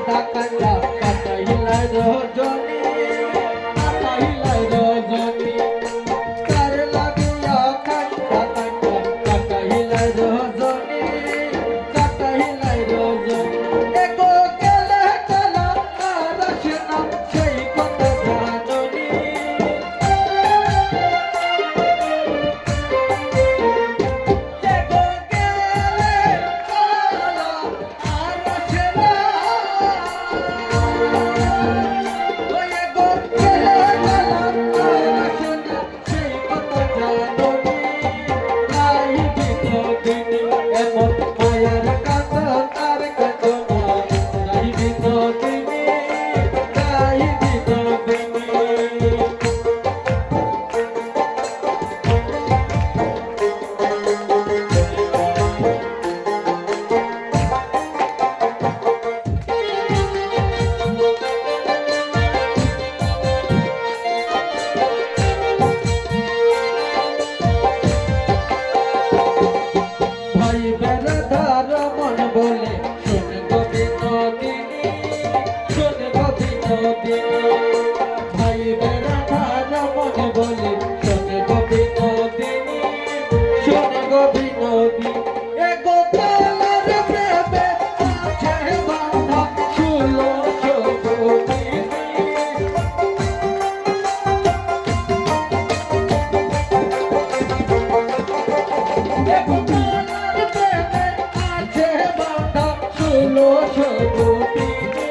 কান্দা কাটাইলাই রজনী কাটাইলাই রজনী তার লাগিয়া কান্দা কান্দা কাটাইলাই রজনী কাটাইলাই রজনী এগো গেলে গেলা আর আসে না সেই কথা জাননী এগো গেলে গেলা আর আসে না ওই এগো গেলে গেলা আর আসে না সেই কথা জাননী নাই বিনোদিনী এমন মায়ার কাঁদন আর কাঁদনা নাই বিনোদিনী নাই বিনোদিনী ভাই বেড়াদার মন বলে শোন গো বিনোদিনী শোন গো বিনোদিনী ভাই বেড়াদার মন বলে শোন গো বিনোদিনী শোন গো বিনোদিনী এগো তালার প্রেমে আছে বাঁধা ষোলো যোগিনী এগো তালার প্রেমে আছে বাঁধা ষোলো যোগিনী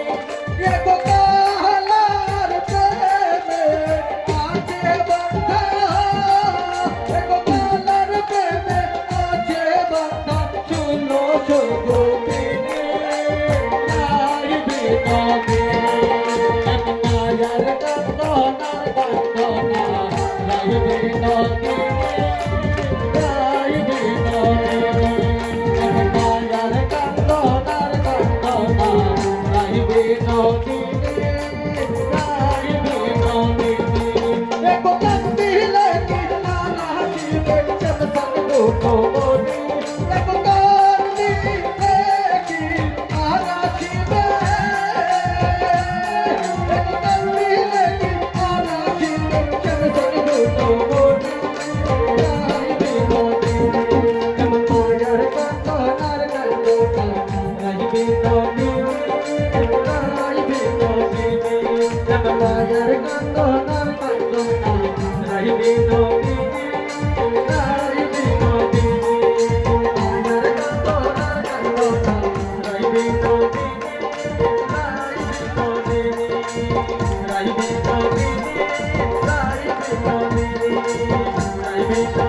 এগো তালার প্রেমে আছে বাঁধা এগো তালার প্রেমে আছে বাঁধা ষোলো যোগিনী নাই বিনোদিনী মায়ার কান্দনার কান্দনা নাই বিনোদিনী নাই বিনোদিনী মায়ার কান্দনার কান্দনা নাই বিনোদিনী নাই বিনোদিনী এগো কান্দিলে কি না নাচিবে চন্দন গোপবনী এগো কান্দিলে কি না নাচিবে এগো কান্দিলে কি না নাচিবে চন্দন গোপবনী নাই বিনোদিনী এমন মায়ার কান্দনার কান্দনা নাই বিনোদিনী নাই বিনোদিনী এমন মায়ার কান্দনার কান্দনা নাই বিনোদিনী নাই বিনোদিনী মায়ার কান্দনার কান্দনা নাই বিনোদিনী নাই বিনোদিনী নাই বিনোদিনী নাই বিনোদিনী নাই বিনোদিনী